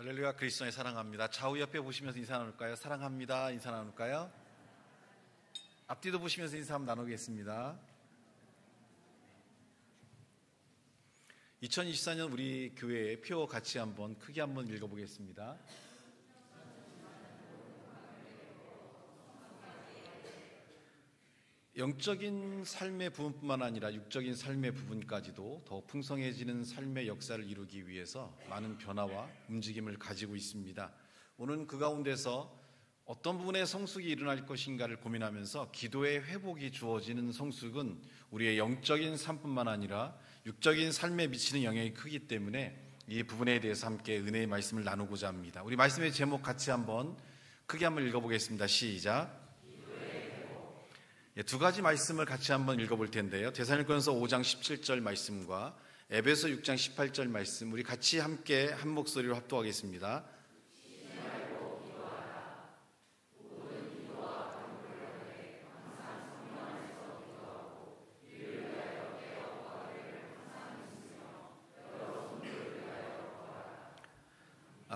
할렐루야, 그리스도의 사랑합니다. 좌우 옆에 보시면서 인사 나눌까요? 사랑합니다. 인사 나눌까요? 앞뒤도 보시면서 인사 한번 나누겠습니다. 2024년 우리 교회의 표 같이 한번 크게 한번 읽어보겠습니다. 영적인 삶의 부분뿐만 아니라 육적인 삶의 부분까지도 더 풍성해지는 삶의 역사를 이루기 위해서 많은 변화와 움직임을 가지고 있습니다. 오늘은 그 가운데서 어떤 부분의 성숙이 일어날 것인가를 고민하면서 기도의 회복이 주어지는 성숙은 우리의 영적인 삶뿐만 아니라 육적인 삶에 미치는 영향이 크기 때문에 이 부분에 대해서 함께 은혜의 말씀을 나누고자 합니다. 우리 말씀의 제목 같이 한번 크게 한번 읽어보겠습니다. 시작. 두 가지 말씀을 같이 한번 읽어볼 텐데요. 데살로니가전서 5장 17절 말씀과 에베소 6장 18절 말씀, 우리 같이 함께 한 목소리로 합독하겠습니다.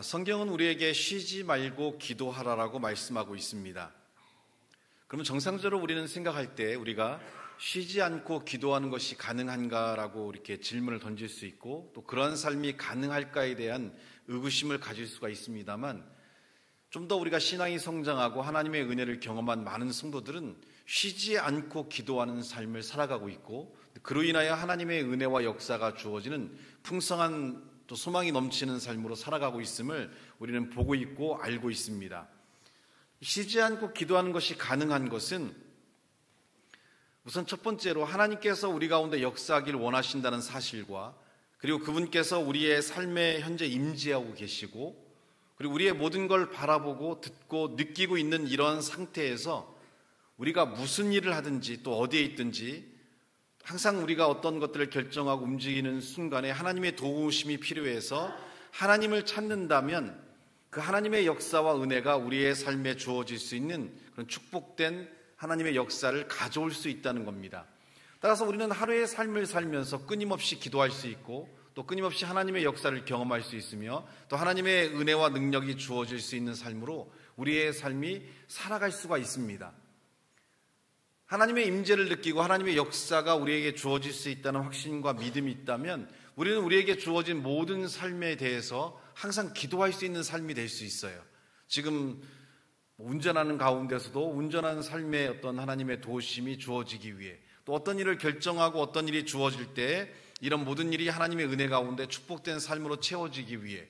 성경은 우리에게 쉬지 말고 기도하라라고 말씀하고 있습니다. 그러면 정상적으로 우리는 생각할 때 우리가 쉬지 않고 기도하는 것이 가능한가라고 이렇게 질문을 던질 수 있고, 또 그런 삶이 가능할까에 대한 의구심을 가질 수가 있습니다만, 좀 더 우리가 신앙이 성장하고 하나님의 은혜를 경험한 많은 성도들은 쉬지 않고 기도하는 삶을 살아가고 있고, 그로 인하여 하나님의 은혜와 역사가 주어지는 풍성한 또 소망이 넘치는 삶으로 살아가고 있음을 우리는 보고 있고 알고 있습니다. 쉬지 않고 기도하는 것이 가능한 것은 우선 첫 번째로 하나님께서 우리 가운데 역사하기를 원하신다는 사실과, 그리고 그분께서 우리의 삶에 현재 임재하고 계시고, 그리고 우리의 모든 걸 바라보고 듣고 느끼고 있는 이런 상태에서 우리가 무슨 일을 하든지 또 어디에 있든지 항상 우리가 어떤 것들을 결정하고 움직이는 순간에 하나님의 도우심이 필요해서 하나님을 찾는다면 그 하나님의 역사와 은혜가 우리의 삶에 주어질 수 있는 그런 축복된 하나님의 역사를 가져올 수 있다는 겁니다. 따라서 우리는 하루의 삶을 살면서 끊임없이 기도할 수 있고, 또 끊임없이 하나님의 역사를 경험할 수 있으며, 또 하나님의 은혜와 능력이 주어질 수 있는 삶으로 우리의 삶이 살아갈 수가 있습니다. 하나님의 임재를 느끼고 하나님의 역사가 우리에게 주어질 수 있다는 확신과 믿음이 있다면 우리는 우리에게 주어진 모든 삶에 대해서 항상 기도할 수 있는 삶이 될 수 있어요. 지금 운전하는 가운데서도 운전하는 삶에 어떤 하나님의 도우심이 주어지기 위해, 또 어떤 일을 결정하고 어떤 일이 주어질 때 이런 모든 일이 하나님의 은혜 가운데 축복된 삶으로 채워지기 위해,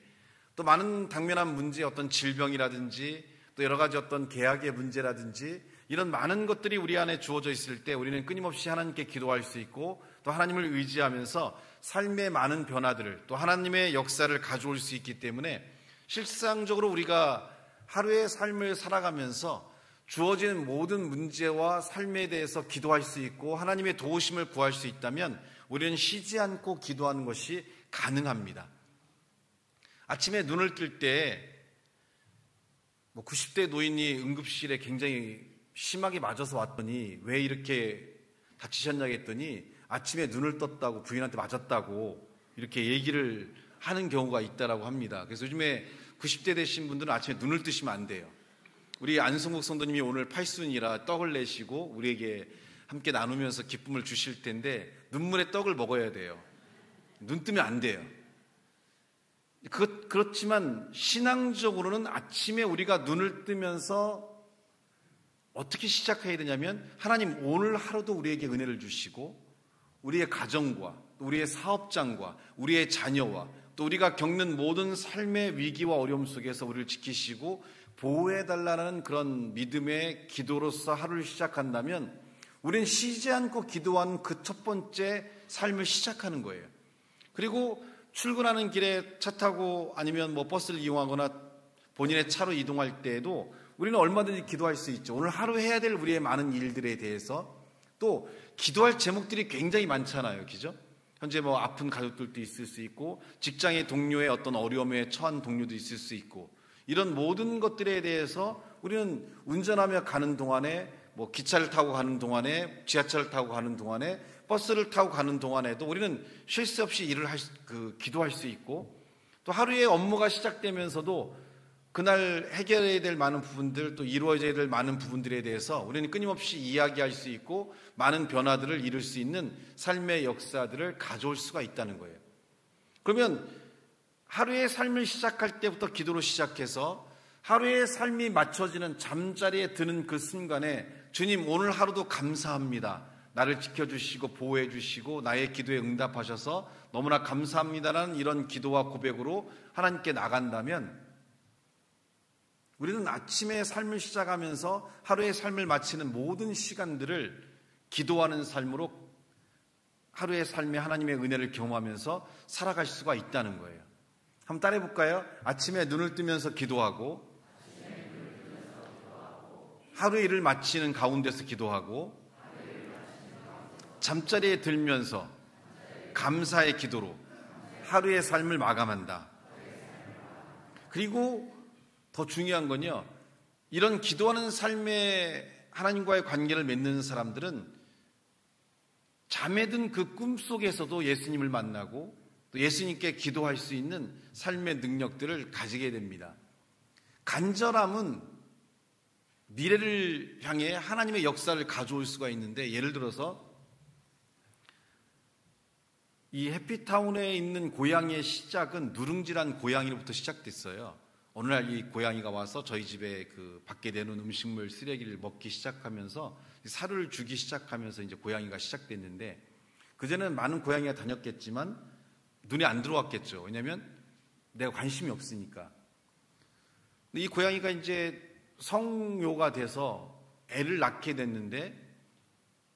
또 많은 당면한 문제, 어떤 질병이라든지 또 여러 가지 어떤 계약의 문제라든지 이런 많은 것들이 우리 안에 주어져 있을 때 우리는 끊임없이 하나님께 기도할 수 있고, 또 하나님을 의지하면서 삶의 많은 변화들을, 또 하나님의 역사를 가져올 수 있기 때문에 실상적으로 우리가 하루의 삶을 살아가면서 주어지는 모든 문제와 삶에 대해서 기도할 수 있고 하나님의 도우심을 구할 수 있다면 우리는 쉬지 않고 기도하는 것이 가능합니다. 아침에 눈을 뜰 때 90대 노인이 응급실에 굉장히 심하게 맞아서 왔더니 왜 이렇게 다치셨냐고 했더니 아침에 눈을 떴다고, 부인한테 맞았다고 이렇게 얘기를 하는 경우가 있다라고 합니다. 그래서 요즘에 90대 되신 분들은 아침에 눈을 뜨시면 안 돼요. 우리 안성국 성도님이 오늘 8순이라 떡을 내시고 우리에게 함께 나누면서 기쁨을 주실 텐데 눈물에 떡을 먹어야 돼요. 눈 뜨면 안 돼요. 그렇지만 신앙적으로는 아침에 우리가 눈을 뜨면서 어떻게 시작해야 되냐면, 하나님 오늘 하루도 우리에게 은혜를 주시고 우리의 가정과 우리의 사업장과 우리의 자녀와 또 우리가 겪는 모든 삶의 위기와 어려움 속에서 우리를 지키시고 보호해달라는 그런 믿음의 기도로서 하루를 시작한다면 우리는 쉬지 않고 기도하는 그 첫 번째 삶을 시작하는 거예요. 그리고 출근하는 길에 차 타고 아니면 버스를 이용하거나 본인의 차로 이동할 때에도 우리는 얼마든지 기도할 수 있죠. 오늘 하루 해야 될 우리의 많은 일들에 대해서, 또 기도할 제목들이 굉장히 많잖아요. 그죠? 현재 아픈 가족들도 있을 수 있고, 직장의 동료의 어떤 어려움에 처한 동료도 있을 수 있고, 이런 모든 것들에 대해서 우리는 운전하며 가는 동안에, 기차를 타고 가는 동안에, 지하철을 타고 가는 동안에, 버스를 타고 가는 동안에도 우리는 쉴 새 없이 기도할 수 있고, 또 하루의 업무가 시작되면서도 그날 해결해야 될 많은 부분들, 또 이루어져야 될 많은 부분들에 대해서 우리는 끊임없이 이야기할 수 있고 많은 변화들을 이룰 수 있는 삶의 역사들을 가져올 수가 있다는 거예요. 그러면 하루의 삶을 시작할 때부터 기도로 시작해서 하루의 삶이 맞춰지는 잠자리에 드는 그 순간에 주님, 오늘 하루도 감사합니다. 나를 지켜주시고 보호해 주시고 나의 기도에 응답하셔서 너무나 감사합니다라는 이런 기도와 고백으로 하나님께 나간다면 우리는 아침에 삶을 시작하면서 하루의 삶을 마치는 모든 시간들을 기도하는 삶으로 하루의 삶에 하나님의 은혜를 경험하면서 살아갈 수가 있다는 거예요. 한번 따라해 볼까요? 아침에 눈을 뜨면서 기도하고, 하루 일을 마치는 가운데서 기도하고, 잠자리에 들면서 감사의 기도로 하루의 삶을 마감한다. 그리고 더 중요한 건요, 이런 기도하는 삶에 하나님과의 관계를 맺는 사람들은 잠에 든 그 꿈속에서도 예수님을 만나고 또 예수님께 기도할 수 있는 삶의 능력들을 가지게 됩니다. 간절함은 미래를 향해 하나님의 역사를 가져올 수가 있는데, 예를 들어서 이 해피타운에 있는 고양이의 시작은 누룽지란 고양이로부터 시작됐어요. 어느 날 이 고양이가 와서 저희 집에 그 밖에 내놓은 음식물 쓰레기를 먹기 시작하면서 사료를 주기 시작하면서 이제 고양이가 시작됐는데, 그전에는 많은 고양이가 다녔겠지만 눈에 안 들어왔겠죠. 왜냐하면 내가 관심이 없으니까. 근데 이 고양이가 이제 성묘가 돼서 애를 낳게 됐는데,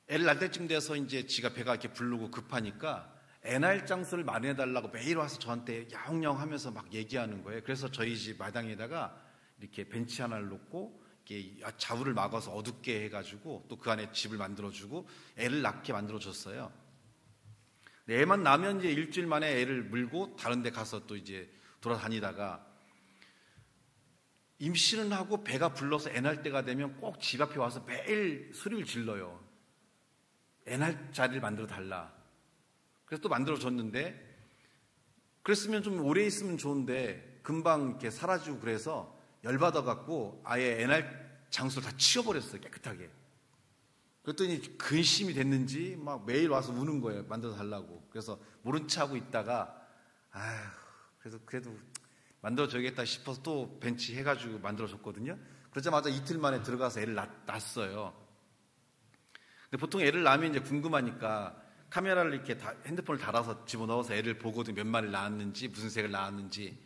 애를 낳을 때쯤 돼서 이제 지가 배가 이렇게 부르고 급하니까 애 낳을 장소를 마련해달라고 매일 와서 저한테 야옹야옹 하면서 막 얘기하는 거예요. 그래서 저희 집 마당에다가 이렇게 벤치 하나를 놓고 이렇게 자우를 막아서 어둡게 해가지고 또 그 안에 집을 만들어주고 애를 낳게 만들어줬어요. 애만 나면 이제 일주일 만에 애를 물고 다른 데 가서 또 이제 돌아다니다가 임신을 하고 배가 불러서 애 낳을 때가 되면 꼭 집 앞에 와서 매일 소리를 질러요. 애 낳을 자리를 만들어 달라. 그래서 또 만들어줬는데, 그랬으면 좀 오래 있으면 좋은데 금방 이렇게 사라지고, 그래서 열받아갖고 아예 애 낳을 장소를 다 치워버렸어요, 깨끗하게. 그랬더니 근심이 됐는지 막 매일 와서 우는 거예요, 만들어 달라고. 그래서 모른 체 하고 있다가 그래도 만들어줘야겠다 싶어서 또 벤치 해가지고 만들어줬거든요. 그러자마자 이틀 만에 들어가서 애를 낳았어요. 근데 보통 애를 낳으면 이제 궁금하니까 카메라를 이렇게 핸드폰을 달아서 집어넣어서 애를 보거든, 몇 마리를 낳았는지, 무슨 색을 낳았는지.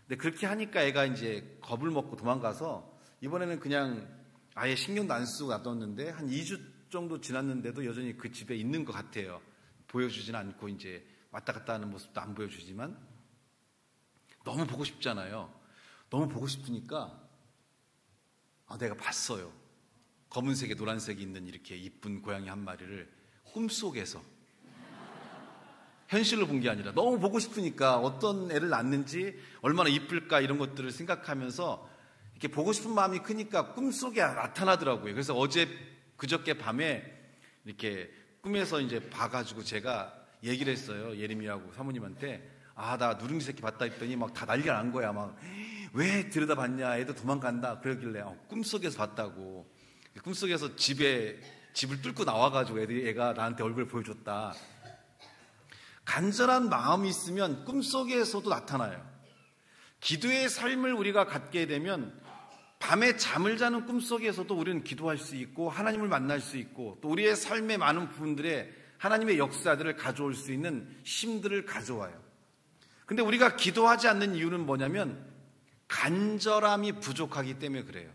근데 그렇게 하니까 애가 이제 겁을 먹고 도망가서 이번에는 그냥 아예 신경도 안 쓰고 놔뒀는데 한 2주 정도 지났는데도 여전히 그 집에 있는 것 같아요. 보여주지는 않고 이제 왔다 갔다 하는 모습도 안 보여주지만 너무 보고 싶잖아요. 너무 보고 싶으니까 내가 봤어요. 검은색에 노란색이 있는 이렇게 이쁜 고양이 한 마리를 꿈속에서, 현실로 본 게 아니라 너무 보고 싶으니까 어떤 애를 낳는지 얼마나 이쁠까 이런 것들을 생각하면서 이렇게 보고 싶은 마음이 크니까 꿈속에 나타나더라고요. 그래서 그저께 밤에 이렇게 꿈에서 이제 봐가지고 제가 얘기를 했어요. 예림이하고 사모님한테, 나 누룽지 새끼 봤다 했더니 막 다 난리가 난 거야. 막 왜 들여다봤냐, 애도 도망간다 그러길래 꿈속에서 봤다고. 꿈속에서 집을 뚫고 나와가지고 애가 나한테 얼굴을 보여줬다. 간절한 마음이 있으면 꿈속에서도 나타나요. 기도의 삶을 우리가 갖게 되면 밤에 잠을 자는 꿈속에서도 우리는 기도할 수 있고 하나님을 만날 수 있고 또 우리의 삶의 많은 부분들에 하나님의 역사들을 가져올 수 있는 힘들을 가져와요. 근데 우리가 기도하지 않는 이유는 뭐냐면 간절함이 부족하기 때문에 그래요.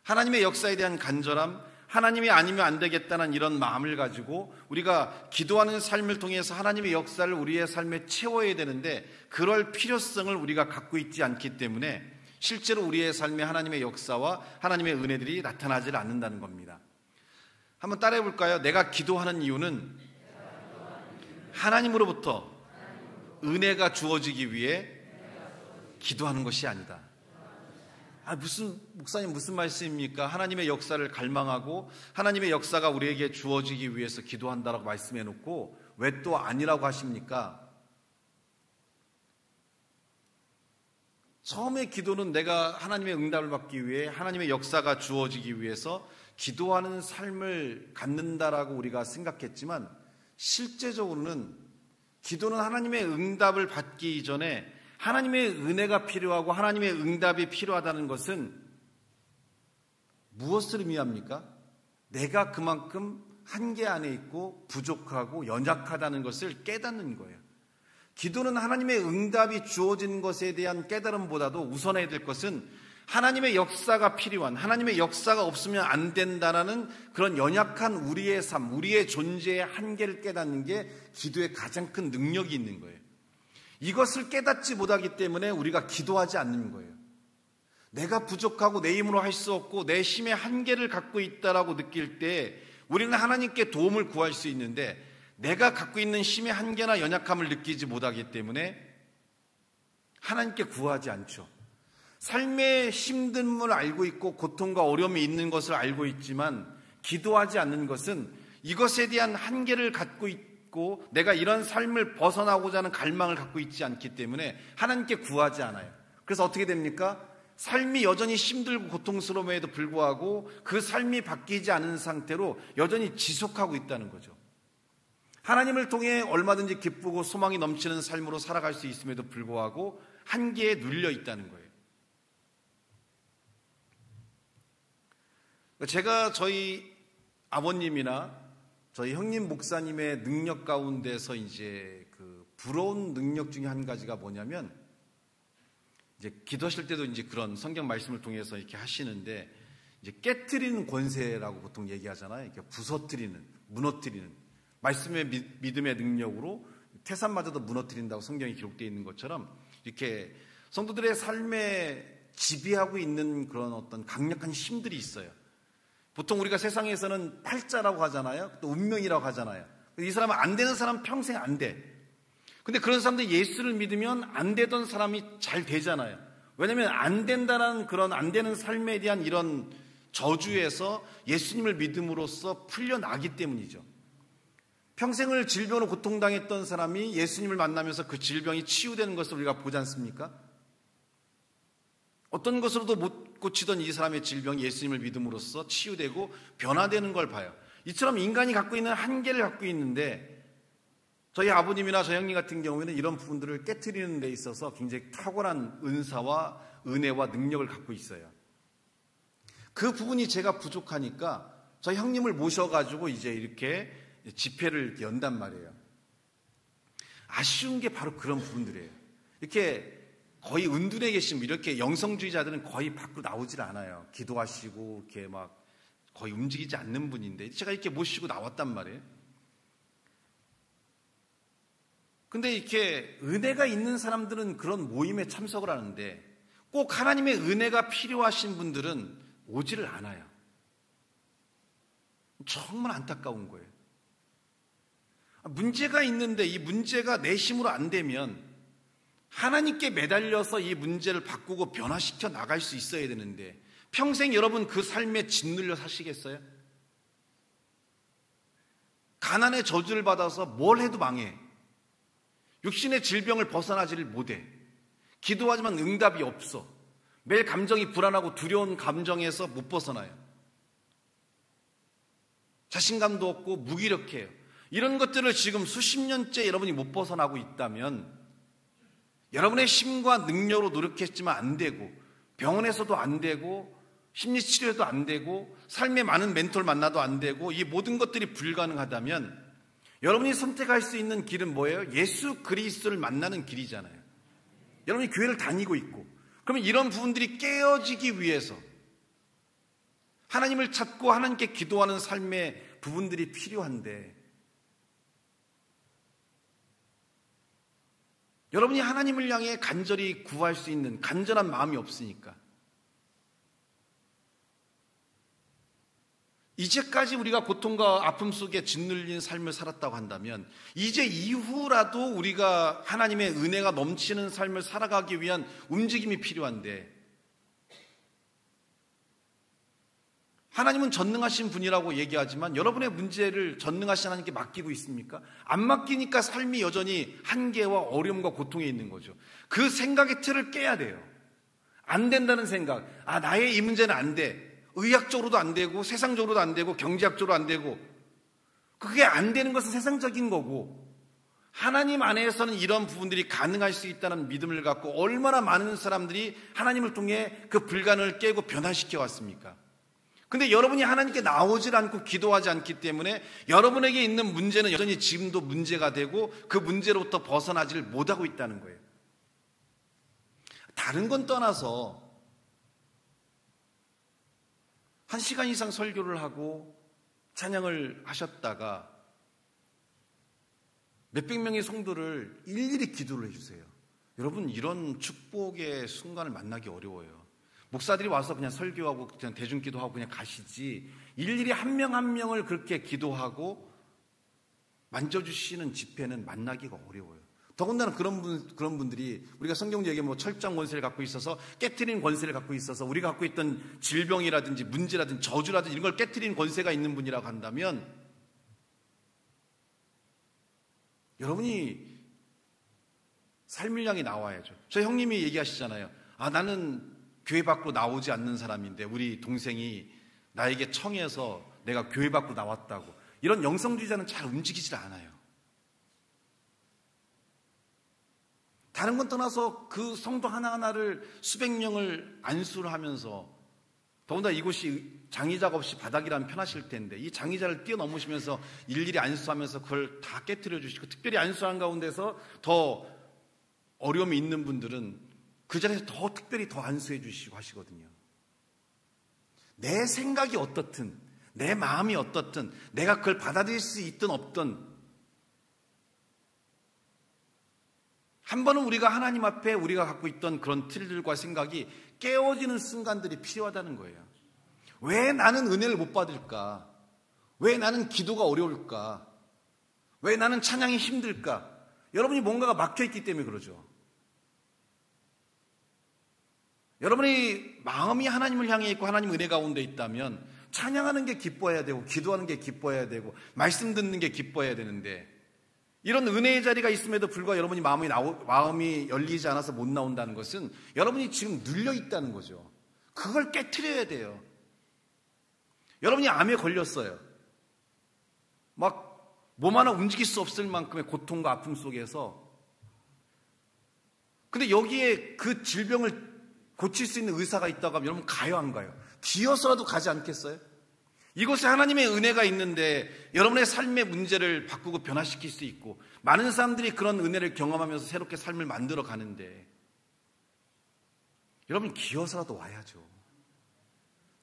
하나님의 역사에 대한 간절함, 하나님이 아니면 안 되겠다는 이런 마음을 가지고 우리가 기도하는 삶을 통해서 하나님의 역사를 우리의 삶에 채워야 되는데 그럴 필요성을 우리가 갖고 있지 않기 때문에 실제로 우리의 삶에 하나님의 역사와 하나님의 은혜들이 나타나지 않는다는 겁니다. 한번 따라해 볼까요? 내가 기도하는 이유는 하나님으로부터 은혜가 주어지기 위해 기도하는 것이 아니다. 목사님 무슨 말씀입니까? 하나님의 역사를 갈망하고 하나님의 역사가 우리에게 주어지기 위해서 기도한다라고 말씀해 놓고 왜 또 아니라고 하십니까? 처음에 기도는 내가 하나님의 응답을 받기 위해 하나님의 역사가 주어지기 위해서 기도하는 삶을 갖는다라고 우리가 생각했지만 실제적으로는 기도는 하나님의 응답을 받기 이전에 하나님의 은혜가 필요하고 하나님의 응답이 필요하다는 것은 무엇을 의미합니까? 내가 그만큼 한계 안에 있고 부족하고 연약하다는 것을 깨닫는 거예요. 기도는 하나님의 응답이 주어진 것에 대한 깨달음보다도 우선해야 될 것은 하나님의 역사가 필요한, 하나님의 역사가 없으면 안 된다라는 그런 연약한 우리의 삶, 우리의 존재의 한계를 깨닫는 게 기도의 가장 큰 능력이 있는 거예요. 이것을 깨닫지 못하기 때문에 우리가 기도하지 않는 거예요. 내가 부족하고 내 힘으로 할 수 없고 내 힘의 한계를 갖고 있다라고 느낄 때 우리는 하나님께 도움을 구할 수 있는데 내가 갖고 있는 힘의 한계나 연약함을 느끼지 못하기 때문에 하나님께 구하지 않죠. 삶의 힘듦을 알고 있고 고통과 어려움이 있는 것을 알고 있지만 기도하지 않는 것은 이것에 대한 한계를 갖고 있고 내가 이런 삶을 벗어나고자 하는 갈망을 갖고 있지 않기 때문에 하나님께 구하지 않아요. 그래서 어떻게 됩니까? 삶이 여전히 힘들고 고통스러움에도 불구하고 그 삶이 바뀌지 않은 상태로 여전히 지속하고 있다는 거죠. 하나님을 통해 얼마든지 기쁘고 소망이 넘치는 삶으로 살아갈 수 있음에도 불구하고 한계에 눌려 있다는 거예요. 제가 저희 아버님이나 저희 형님 목사님의 능력 가운데서 이제 그 부러운 능력 중에 한 가지가 뭐냐면 이제 기도하실 때도 이제 그런 성경 말씀을 통해서 이렇게 하시는데 이제 깨트리는 권세라고 보통 얘기하잖아요. 이렇게 부서뜨리는, 무너뜨리는 말씀의 믿음의 능력으로 태산마저도 무너뜨린다고 성경이 기록되어 있는 것처럼 이렇게 성도들의 삶에 지배하고 있는 그런 어떤 강력한 힘들이 있어요. 보통 우리가 세상에서는 팔자라고 하잖아요. 또 운명이라고 하잖아요. 이 사람은 안 되는 사람 평생 안 돼. 근데 그런 사람들이 예수를 믿으면 안 되던 사람이 잘 되잖아요. 왜냐하면 안 된다는 그런 안 되는 삶에 대한 이런 저주에서 예수님을 믿음으로써 풀려나기 때문이죠. 평생을 질병으로 고통당했던 사람이 예수님을 만나면서 그 질병이 치유되는 것을 우리가 보지 않습니까? 어떤 것으로도 못 고치던 이 사람의 질병이 예수님을 믿음으로써 치유되고 변화되는 걸 봐요. 이처럼 인간이 갖고 있는 한계를 갖고 있는데 저희 아버님이나 저희 형님 같은 경우에는 이런 부분들을 깨트리는 데 있어서 굉장히 탁월한 은사와 은혜와 능력을 갖고 있어요. 그 부분이 제가 부족하니까 저희 형님을 모셔가지고 이제 이렇게 집회를 연단 말이에요. 아쉬운 게 바로 그런 부분들이에요. 이렇게 거의 은둔에 계시면 이렇게 영성주의자들은 거의 밖으로 나오질 않아요. 기도하시고 이렇게 막 거의 움직이지 않는 분인데 제가 이렇게 모시고 나왔단 말이에요. 근데 이렇게 은혜가 있는 사람들은 그런 모임에 참석을 하는데 꼭 하나님의 은혜가 필요하신 분들은 오지를 않아요. 정말 안타까운 거예요. 문제가 있는데 이 문제가 내 힘으로 안 되면 하나님께 매달려서 이 문제를 바꾸고 변화시켜 나갈 수 있어야 되는데 평생 여러분 그 삶에 짓눌려 사시겠어요? 가난의 저주를 받아서 뭘 해도 망해. 육신의 질병을 벗어나지를 못해. 기도하지만 응답이 없어. 매일 감정이 불안하고 두려운 감정에서 못 벗어나요. 자신감도 없고 무기력해요. 이런 것들을 지금 수십 년째 여러분이 못 벗어나고 있다면 여러분의 힘과 능력으로 노력했지만 안 되고 병원에서도 안 되고 심리치료도 안 되고 삶의 많은 멘토를 만나도 안 되고 이 모든 것들이 불가능하다면 여러분이 선택할 수 있는 길은 뭐예요? 예수 그리스도를 만나는 길이잖아요. 여러분이 교회를 다니고 있고 그러면 이런 부분들이 깨어지기 위해서 하나님을 찾고 하나님께 기도하는 삶의 부분들이 필요한데 여러분이 하나님을 향해 간절히 구할 수 있는 간절한 마음이 없으니까 이제까지 우리가 고통과 아픔 속에 짓눌린 삶을 살았다고 한다면 이제 이후라도 우리가 하나님의 은혜가 넘치는 삶을 살아가기 위한 움직임이 필요한데 하나님은 전능하신 분이라고 얘기하지만 여러분의 문제를 전능하신 하나님께 맡기고 있습니까? 안 맡기니까 삶이 여전히 한계와 어려움과 고통에 있는 거죠. 그 생각의 틀을 깨야 돼요. 안 된다는 생각. 나의 이 문제는 안 돼. 의학적으로도 안 되고 세상적으로도 안 되고 경제학적으로 안 되고. 그게 안 되는 것은 세상적인 거고, 하나님 안에서는 이런 부분들이 가능할 수 있다는 믿음을 갖고 얼마나 많은 사람들이 하나님을 통해 그 불가능을 깨고 변화시켜 왔습니까? 근데 여러분이 하나님께 나오질 않고 기도하지 않기 때문에 여러분에게 있는 문제는 여전히 지금도 문제가 되고 그 문제로부터 벗어나지를 못하고 있다는 거예요. 다른 건 떠나서 1시간 이상 설교를 하고 찬양을 하셨다가 몇백 명의 성도를 일일이 기도를 해주세요. 여러분, 이런 축복의 순간을 만나기 어려워요. 목사들이 와서 그냥 설교하고 그냥 대중기도하고 그냥 가시지, 일일이 한 명 한 명을 그렇게 기도하고 만져주시는 집회는 만나기가 어려워요. 더군다나 그런 분들이 우리가 성경적인 철장 권세를 갖고 있어서, 깨트리는 권세를 갖고 있어서, 우리가 갖고 있던 질병이라든지 문제라든지 저주라든지 이런 걸 깨트리는 권세가 있는 분이라고 한다면, 여러분이 삶을 향해 나와야죠. 저 형님이 얘기하시잖아요. 나는 교회 밖으로 나오지 않는 사람인데 우리 동생이 나에게 청해서 내가 교회 밖으로 나왔다고. 이런 영성주의자는 잘 움직이질 않아요. 다른 건 떠나서 그 성도 하나하나를 수백 명을 안수를 하면서, 더군다나 이곳이 장의자가 없이 바닥이라면 편하실 텐데 이 장의자를 뛰어넘으시면서 일일이 안수하면서 그걸 다 깨트려 주시고, 특별히 안수한 가운데서 더 어려움이 있는 분들은 그 자리에서 더 특별히 더 안수해 주시고 하시거든요. 내 생각이 어떻든, 내 마음이 어떻든, 내가 그걸 받아들일 수 있든 없든, 한 번은 우리가 하나님 앞에 우리가 갖고 있던 그런 틀들과 생각이 깨어지는 순간들이 필요하다는 거예요. 왜 나는 은혜를 못 받을까? 왜 나는 기도가 어려울까? 왜 나는 찬양이 힘들까? 여러분이 뭔가가 막혀있기 때문에 그러죠. 여러분이 마음이 하나님을 향해 있고 하나님 은혜 가운데 있다면 찬양하는 게 기뻐해야 되고, 기도하는 게 기뻐해야 되고, 말씀 듣는 게 기뻐해야 되는데, 이런 은혜의 자리가 있음에도 불구하고 여러분이 마음이 열리지 않아서 못 나온다는 것은 여러분이 지금 눌려 있다는 거죠. 그걸 깨트려야 돼요. 여러분이 암에 걸렸어요. 막 몸 하나 움직일 수 없을 만큼의 고통과 아픔 속에서, 근데 여기에 그 질병을 고칠 수 있는 의사가 있다고 하면 여러분 가요, 안 가요? 기어서라도 가지 않겠어요? 이곳에 하나님의 은혜가 있는데 여러분의 삶의 문제를 바꾸고 변화시킬 수 있고, 많은 사람들이 그런 은혜를 경험하면서 새롭게 삶을 만들어 가는데 여러분 기어서라도 와야죠.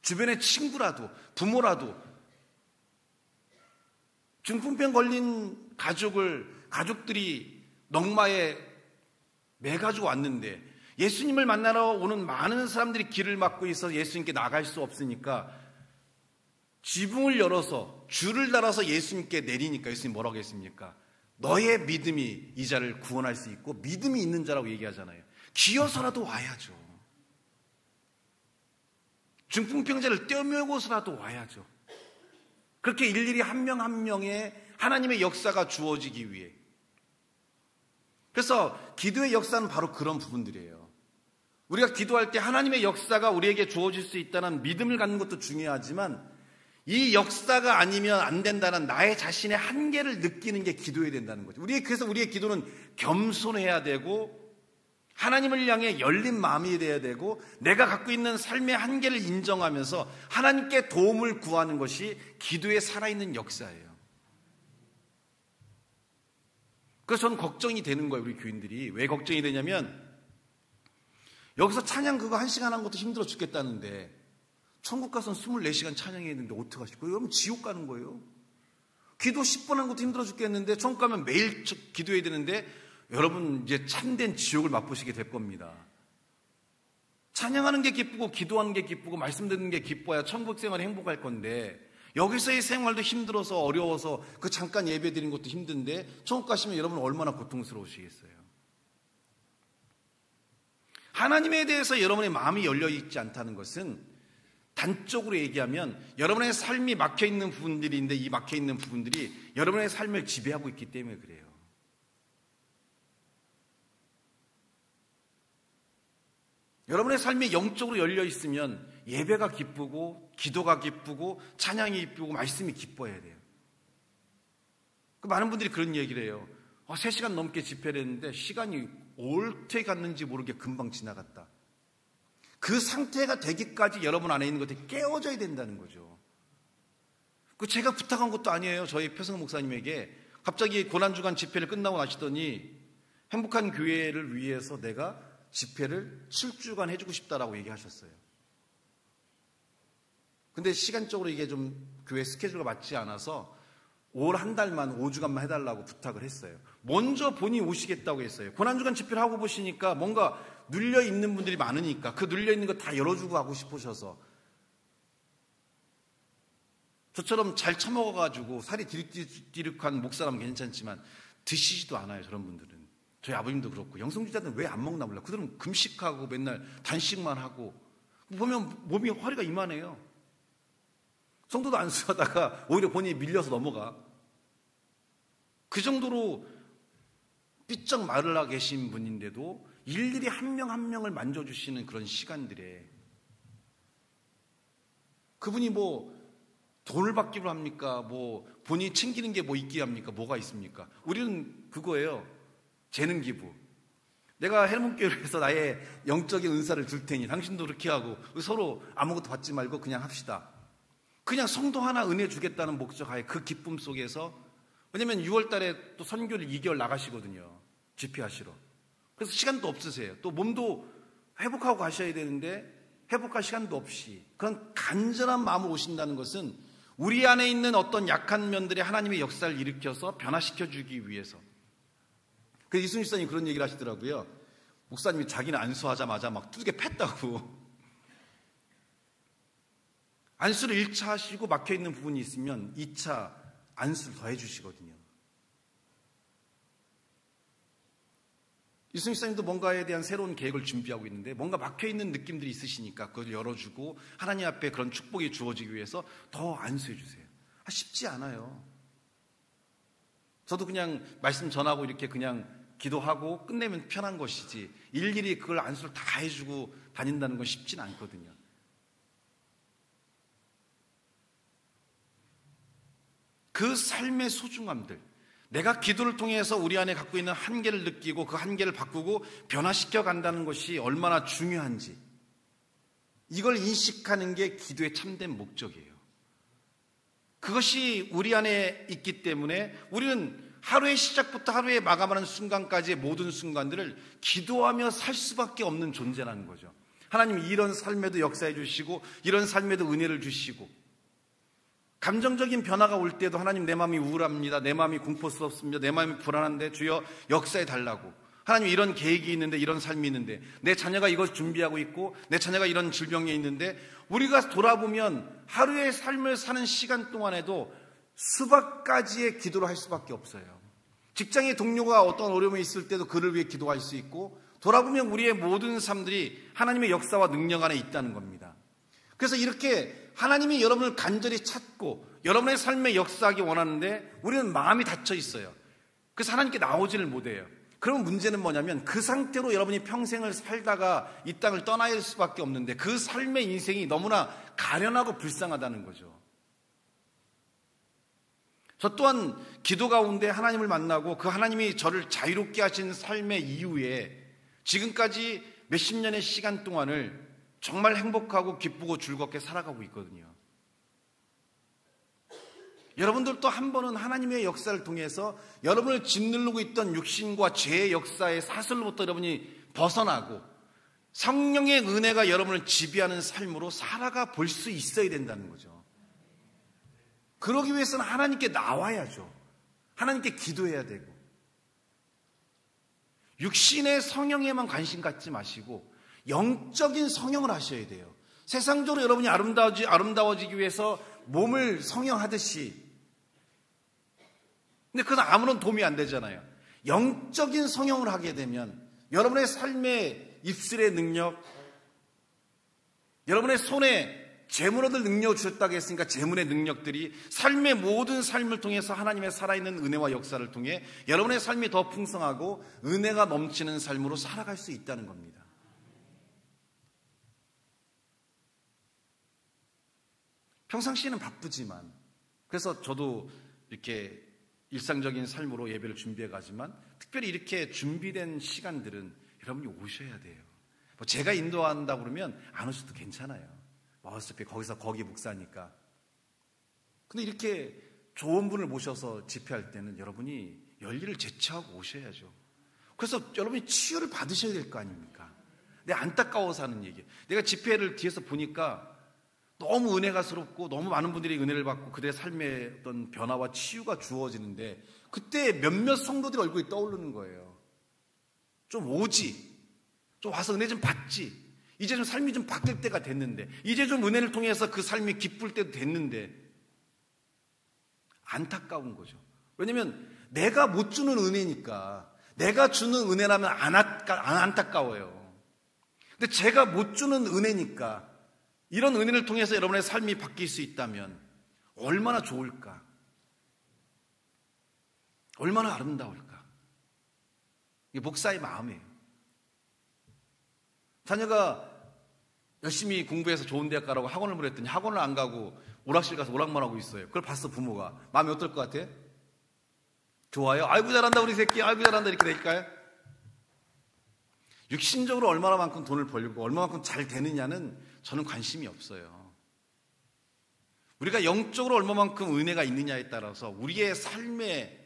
주변의 친구라도 부모라도 중풍병 걸린 가족들이 넉마에 매가지고 왔는데 예수님을 만나러 오는 많은 사람들이 길을 막고 있어서 예수님께 나갈 수 없으니까 지붕을 열어서 줄을 달아서 예수님께 내리니까 예수님 뭐라고 했습니까? 너의 믿음이 이 자를 구원할 수 있고 믿음이 있는 자라고 얘기하잖아요. 기어서라도 와야죠. 중풍병자를 떼어메고서라도 와야죠. 그렇게 일일이 한 명 한 명의 하나님의 역사가 주어지기 위해. 그래서 기도의 역사는 바로 그런 부분들이에요. 우리가 기도할 때 하나님의 역사가 우리에게 주어질 수 있다는 믿음을 갖는 것도 중요하지만, 이 역사가 아니면 안 된다는 나의 자신의 한계를 느끼는 게 기도해야 된다는 거죠. 그래서 우리의 기도는 겸손해야 되고, 하나님을 향해 열린 마음이 돼야 되고, 내가 갖고 있는 삶의 한계를 인정하면서 하나님께 도움을 구하는 것이 기도의 살아있는 역사예요. 그래서 저는 걱정이 되는 거예요, 우리 교인들이. 왜 걱정이 되냐면, 여기서 찬양 그거 1시간 한 것도 힘들어 죽겠다는데 천국 가서는 24시간 찬양해야 되는데 어떡하실 거예요? 여러분 지옥 가는 거예요. 기도 10번 한 것도 힘들어 죽겠는데 천국 가면 매일 기도해야 되는데 여러분 이제 참된 지옥을 맛보시게 될 겁니다. 찬양하는 게 기쁘고 기도하는 게 기쁘고 말씀 듣는 게 기뻐야 천국 생활이 행복할 건데, 여기서의 생활도 힘들어서 어려워서 그 잠깐 예배 드린 것도 힘든데 천국 가시면 여러분 얼마나 고통스러우시겠어요. 하나님에 대해서 여러분의 마음이 열려있지 않다는 것은 단적으로 얘기하면 여러분의 삶이 막혀있는 부분들이 있는데, 이 막혀있는 부분들이 여러분의 삶을 지배하고 있기 때문에 그래요. 여러분의 삶이 영적으로 열려 있으면 예배가 기쁘고 기도가 기쁘고 찬양이 기쁘고 말씀이 기뻐야 돼요. 많은 분들이 그런 얘기를 해요. 3시간 넘게 집회를 했는데 시간이 어떻게 갔는지 모르게 금방 지나갔다. 그 상태가 되기까지 여러분 안에 있는 것들이 깨워져야 된다는 거죠. 제가 부탁한 것도 아니에요. 저희 표성 목사님에게 갑자기 고난주간 집회를 끝나고 나시더니 행복한 교회를 위해서 내가 집회를 7주간 해주고 싶다라고 얘기하셨어요. 근데 시간적으로 이게 좀 교회 스케줄과 맞지 않아서 올 한 달만 5주간만 해달라고 부탁을 했어요. 먼저 본인이 오시겠다고 했어요. 고난주간 집회를 하고 보시니까 뭔가 눌려있는 분들이 많으니까 그 눌려있는 거 다 열어주고 하고 싶으셔서, 저처럼 잘 처먹어가지고 살이 디룩디룩한 목사라면 괜찮지만 드시지도 않아요. 저런 분들은. 저희 아버님도 그렇고. 영성주자들은 왜 안 먹나 몰라. 그들은 금식하고 맨날 단식만 하고 보면 몸이 허리가 이만해요. 성도도 안 쓰다가 오히려 본인이 밀려서 넘어가. 그 정도로 삐쩍 마르라 계신 분인데도 일일이 한 명 한 명을 만져주시는 그런 시간들에 그분이 돈을 받기로 합니까? 본인이 챙기는 게 있기에 합니까? 뭐가 있습니까? 우리는 그거예요. 재능 기부. 내가 헬몬교회에서 나의 영적인 은사를 줄 테니 당신도 그렇게 하고 서로 아무것도 받지 말고 그냥 합시다. 그냥 성도 하나 은혜 주겠다는 목적하에 그 기쁨 속에서, 왜냐면 6월 달에 또 선교를 2개월 나가시거든요. 집회하시러. 그래서 시간도 없으세요. 또 몸도 회복하고 가셔야 되는데 회복할 시간도 없이 그런 간절한 마음으로 오신다는 것은 우리 안에 있는 어떤 약한 면들의 하나님의 역사를 일으켜서 변화시켜 주기 위해서. 그래서 이순희 목사님이 그런 얘기를 하시더라고요. 목사님이 자기는 안수하자마자 막 두개 팼다고. 안수를 1차 하시고 막혀있는 부분이 있으면 2차 안수를 더 해주시거든요. 이순희 목사님도 뭔가에 대한 새로운 계획을 준비하고 있는데 뭔가 막혀있는 느낌들이 있으시니까 그걸 열어주고 하나님 앞에 그런 축복이 주어지기 위해서 더 안수해 주세요. 쉽지 않아요. 저도 그냥 말씀 전하고 이렇게 그냥 기도하고 끝내면 편한 것이지 일일이 그걸 안수를 다 해주고 다닌다는 건 쉽지는 않거든요. 그 삶의 소중함들, 내가 기도를 통해서 우리 안에 갖고 있는 한계를 느끼고 그 한계를 바꾸고 변화시켜 간다는 것이 얼마나 중요한지, 이걸 인식하는 게 기도의 참된 목적이에요. 그것이 우리 안에 있기 때문에 우리는 하루의 시작부터 하루의 마감하는 순간까지의 모든 순간들을 기도하며 살 수밖에 없는 존재라는 거죠. 하나님이 이런 삶에도 역사해 주시고 이런 삶에도 은혜를 주시고, 감정적인 변화가 올 때도 하나님 내 마음이 우울합니다. 내 마음이 공포스럽습니다. 내 마음이 불안한데 주여 역사해 달라고. 하나님 이런 계획이 있는데 이런 삶이 있는데 내 자녀가 이것 준비하고 있고 내 자녀가 이런 질병에 있는데, 우리가 돌아보면 하루의 삶을 사는 시간 동안에도 수백 가지의 기도를 할 수밖에 없어요. 직장의 동료가 어떤 어려움이 있을 때도 그를 위해 기도할 수 있고, 돌아보면 우리의 모든 삶들이 하나님의 역사와 능력 안에 있다는 겁니다. 그래서 이렇게 하나님이 여러분을 간절히 찾고 여러분의 삶에 역사하기 원하는데 우리는 마음이 닫혀 있어요. 그래서 하나님께 나오지를 못해요. 그럼 문제는 뭐냐면 그 상태로 여러분이 평생을 살다가 이 땅을 떠나야 할 수밖에 없는데 그 삶의 인생이 너무나 가련하고 불쌍하다는 거죠. 저 또한 기도 가운데 하나님을 만나고 그 하나님이 저를 자유롭게 하신 삶의 이후에 지금까지 몇십 년의 시간 동안을 정말 행복하고 기쁘고 즐겁게 살아가고 있거든요. 여러분들도 한 번은 하나님의 역사를 통해서 여러분을 짓누르고 있던 육신과 죄의 역사의 사슬로부터 여러분이 벗어나고 성령의 은혜가 여러분을 지배하는 삶으로 살아가 볼 수 있어야 된다는 거죠. 그러기 위해서는 하나님께 나와야죠. 하나님께 기도해야 되고, 육신의 성형에만 관심 갖지 마시고 영적인 성형을 하셔야 돼요. 세상적으로 여러분이 아름다워지기 위해서 몸을 성형하듯이, 근데 그건 아무런 도움이 안 되잖아요. 영적인 성형을 하게 되면 여러분의 삶의 입술의 능력, 여러분의 손에 재물 얻을 능력을 주셨다고 했으니까 재물의 능력들이 삶의 모든 삶을 통해서 하나님의 살아있는 은혜와 역사를 통해 여러분의 삶이 더 풍성하고 은혜가 넘치는 삶으로 살아갈 수 있다는 겁니다. 평상시에는 바쁘지만, 그래서 저도 이렇게 일상적인 삶으로 예배를 준비해 가지만 특별히 이렇게 준비된 시간들은 여러분이 오셔야 돼요. 뭐 제가 인도한다 그러면 안 오셔도 괜찮아요. 어차피 거기서 거기 묵사니까. 근데 이렇게 좋은 분을 모셔서 집회할 때는 여러분이 열일을 제쳐하고 오셔야죠. 그래서 여러분이 치유를 받으셔야 될 거 아닙니까? 내가 안타까워서 하는 얘기예요. 내가 집회를 뒤에서 보니까 너무 은혜가스럽고 너무 많은 분들이 은혜를 받고 그들의 삶의 어떤 변화와 치유가 주어지는데 그때 몇몇 성도들의 얼굴이 떠오르는 거예요. 좀 오지, 좀 와서 은혜 좀 받지, 이제 좀 삶이 좀 바뀔 때가 됐는데, 이제 좀 은혜를 통해서 그 삶이 기쁠 때도 됐는데 안타까운 거죠. 왜냐면 내가 못 주는 은혜니까. 내가 주는 은혜라면 안 안타까워요. 근데 제가 못 주는 은혜니까 이런 은혜를 통해서 여러분의 삶이 바뀔 수 있다면 얼마나 좋을까? 얼마나 아름다울까? 이게 목사의 마음이에요. 자녀가 열심히 공부해서 좋은 대학 가라고 학원을 보냈더니 학원을 안 가고 오락실 가서 오락만 하고 있어요. 그걸 봤어, 부모가. 마음이 어떨 것 같아? 좋아요? 아이고 잘한다 우리 새끼, 아이고 잘한다 이렇게 될까요? 육신적으로 얼마나만큼 돈을 벌고 얼마만큼 잘 되느냐는 저는 관심이 없어요. 우리가 영적으로 얼마만큼 은혜가 있느냐에 따라서 우리의 삶의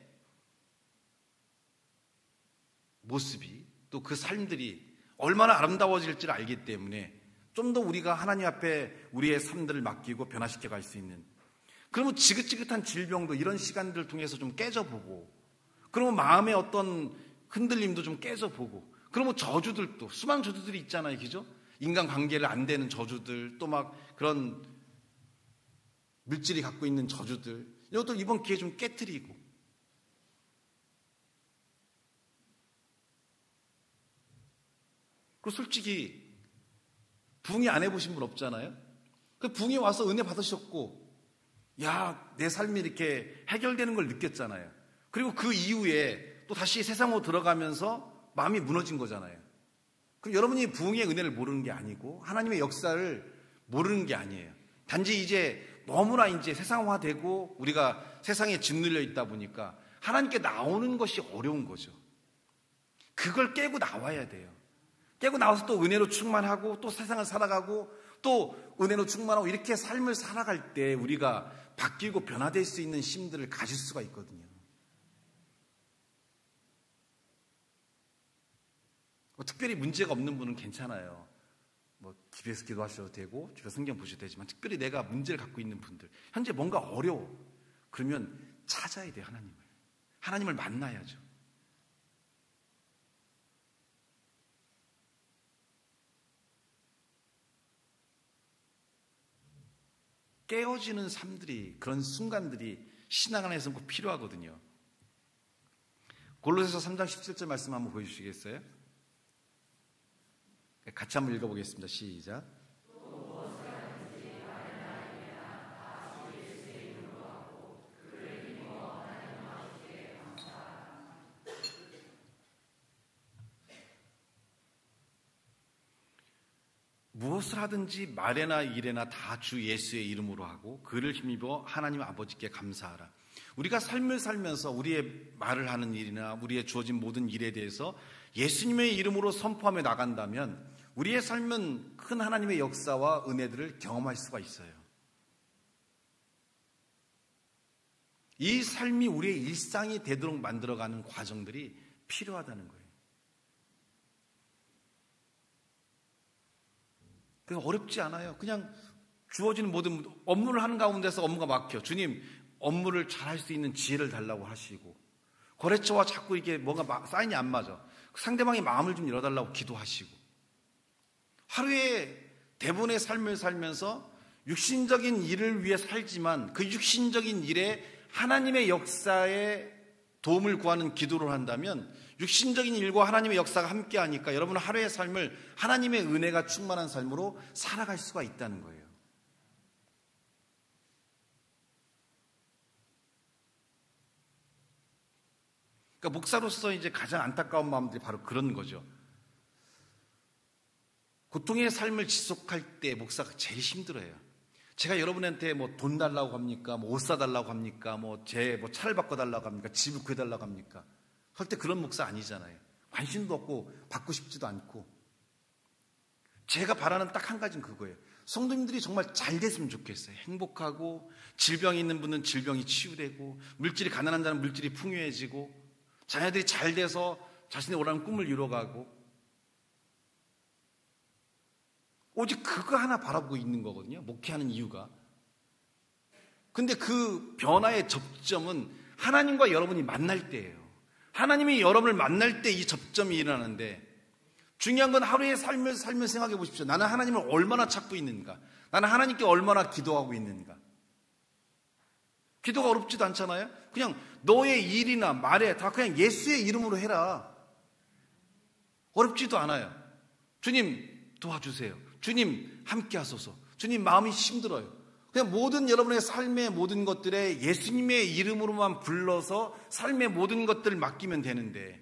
모습이, 또 그 삶들이 얼마나 아름다워질지를 알기 때문에 좀 더 우리가 하나님 앞에 우리의 삶들을 맡기고 변화시켜 갈 수 있는, 그러면 지긋지긋한 질병도 이런 시간들을 통해서 좀 깨져보고, 그러면 마음의 어떤 흔들림도 좀 깨져보고, 그러면 저주들도, 수많은 저주들이 있잖아요, 그죠? 인간관계를 안 되는 저주들, 또 막 그런 물질이 갖고 있는 저주들, 이것도 이번 기회에 좀 깨트리고. 그리고 솔직히 부흥회 안 해보신 분 없잖아요? 그 부흥회 와서 은혜 받으셨고, 야, 내 삶이 이렇게 해결되는 걸 느꼈잖아요. 그리고 그 이후에 또 다시 세상으로 들어가면서 마음이 무너진 거잖아요. 그럼 여러분이 부흥의 은혜를 모르는 게 아니고 하나님의 역사를 모르는 게 아니에요. 단지 이제 너무나 이제 세상화되고 우리가 세상에 짓눌려 있다 보니까 하나님께 나오는 것이 어려운 거죠. 그걸 깨고 나와야 돼요. 깨고 나와서 또 은혜로 충만하고 또 세상을 살아가고 또 은혜로 충만하고 이렇게 삶을 살아갈 때 우리가 바뀌고 변화될 수 있는 힘들을 가질 수가 있거든요. 특별히 문제가 없는 분은 괜찮아요. 뭐 집에서 기도하셔도 되고 집에서 성경 보셔도 되지만, 특별히 내가 문제를 갖고 있는 분들, 현재 뭔가 어려워, 그러면 찾아야 돼요. 하나님을 만나야죠. 깨어지는 삶들이, 그런 순간들이 신앙 안에서 꼭 필요하거든요. 골로새서 3장 17절 말씀 한번 보여주시겠어요? 같이 한번 읽어보겠습니다. 시작. 무엇을 하든지 말에나 일에나 다 주 예수의 이름으로 하고 그를 힘입어 하나님 아버지께 감사하라. 우리가 삶을 살면서 우리의 말을 하는 일이나 우리의 주어진 모든 일에 대해서 예수님의 이름으로 선포하며 나간다면 우리의 삶은 큰 하나님의 역사와 은혜들을 경험할 수가 있어요. 이 삶이 우리의 일상이 되도록 만들어가는 과정들이 필요하다는 거예요. 어렵지 않아요. 그냥 주어지는 모든 업무를 하는 가운데서 업무가 막혀. 주님, 업무를 잘할 수 있는 지혜를 달라고 하시고, 거래처와 자꾸 이게 뭔가 사인이 안 맞아. 상대방의 마음을 좀 열어달라고 기도하시고, 하루에 대부분의 삶을 살면서 육신적인 일을 위해 살지만 그 육신적인 일에 하나님의 역사에 도움을 구하는 기도를 한다면 육신적인 일과 하나님의 역사가 함께하니까 여러분은 하루의 삶을 하나님의 은혜가 충만한 삶으로 살아갈 수가 있다는 거예요. 그러니까 목사로서 이제 가장 안타까운 마음들이 바로 그런 거죠. 고통의 삶을 지속할 때 목사가 제일 힘들어요. 제가 여러분한테 뭐 돈 달라고 합니까? 뭐 옷 사달라고 합니까? 뭐 차를 바꿔달라고 합니까? 집을 구해달라고 합니까? 절대 그런 목사 아니잖아요. 관심도 없고 받고 싶지도 않고. 제가 바라는 딱 한 가지는 그거예요. 성도님들이 정말 잘 됐으면 좋겠어요. 행복하고, 질병이 있는 분은 질병이 치유되고, 물질이 가난한 자는 물질이 풍요해지고, 자녀들이 잘 돼서 자신의 원하는 꿈을 이뤄가고, 오직 그거 하나 바라보고 있는 거거든요. 목회하는 이유가. 근데 그 변화의 접점은 하나님과 여러분이 만날 때예요. 하나님이 여러분을 만날 때 이 접점이 일어나는데, 중요한 건 하루의 삶을 생각해 보십시오. 나는 하나님을 얼마나 찾고 있는가? 나는 하나님께 얼마나 기도하고 있는가? 기도가 어렵지도 않잖아요. 그냥 너의 일이나 말에 다 그냥 예수의 이름으로 해라. 어렵지도 않아요. 주님 도와주세요. 주님 함께 하소서. 주님 마음이 힘들어요. 그냥 모든 여러분의 삶의 모든 것들에 예수님의 이름으로만 불러서 삶의 모든 것들을 맡기면 되는데,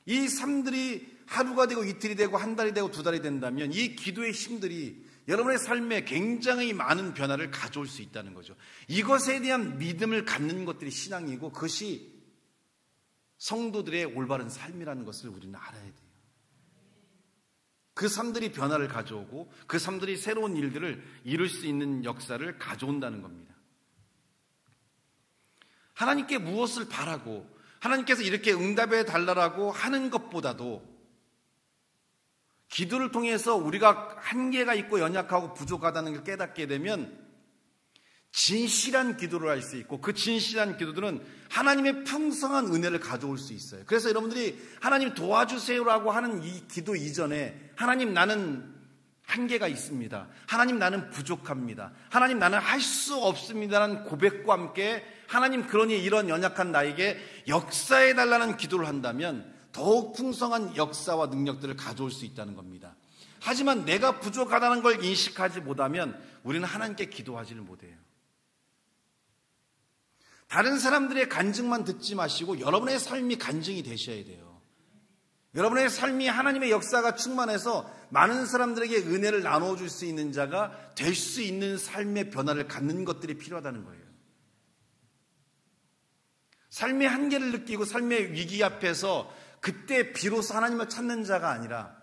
이 삶들이 하루가 되고 이틀이 되고 한 달이 되고 두 달이 된다면 이 기도의 힘들이 여러분의 삶에 굉장히 많은 변화를 가져올 수 있다는 거죠. 이것에 대한 믿음을 갖는 것들이 신앙이고, 그것이 성도들의 올바른 삶이라는 것을 우리는 알아야 돼요. 그 삶들이 변화를 가져오고 그 삶들이 새로운 일들을 이룰 수 있는 역사를 가져온다는 겁니다. 하나님께 무엇을 바라고 하나님께서 이렇게 응답해 달라고 하는 것보다도 기도를 통해서 우리가 한계가 있고 연약하고 부족하다는 걸 깨닫게 되면 진실한 기도를 할 수 있고, 그 진실한 기도들은 하나님의 풍성한 은혜를 가져올 수 있어요. 그래서 여러분들이 하나님 도와주세요라고 하는 이 기도 이전에, 하나님 나는 한계가 있습니다, 하나님 나는 부족합니다, 하나님 나는 할 수 없습니다라는 고백과 함께 하나님 그러니 이런 연약한 나에게 역사해 달라는 기도를 한다면 더욱 풍성한 역사와 능력들을 가져올 수 있다는 겁니다. 하지만 내가 부족하다는 걸 인식하지 못하면 우리는 하나님께 기도하지를 못해요. 다른 사람들의 간증만 듣지 마시고 여러분의 삶이 간증이 되셔야 돼요. 여러분의 삶이 하나님의 역사가 충만해서 많은 사람들에게 은혜를 나눠줄 수 있는 자가 될 수 있는 삶의 변화를 갖는 것들이 필요하다는 거예요. 삶의 한계를 느끼고 삶의 위기 앞에서 그때 비로소 하나님을 찾는 자가 아니라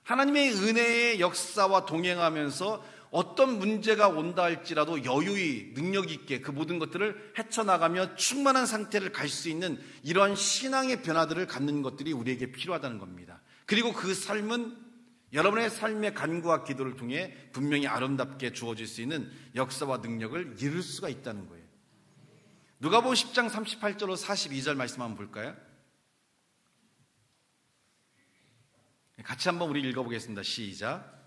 하나님의 은혜의 역사와 동행하면서 어떤 문제가 온다 할지라도 여유히 능력 있게 그 모든 것들을 헤쳐나가며 충만한 상태를 갈 수 있는 이러한 신앙의 변화들을 갖는 것들이 우리에게 필요하다는 겁니다. 그리고 그 삶은 여러분의 삶의 간구와 기도를 통해 분명히 아름답게 주어질 수 있는 역사와 능력을 이룰 수가 있다는 거예요. 누가복음 10장 38절로 42절 말씀 한번 볼까요? 같이 한번 우리 읽어보겠습니다. 시작.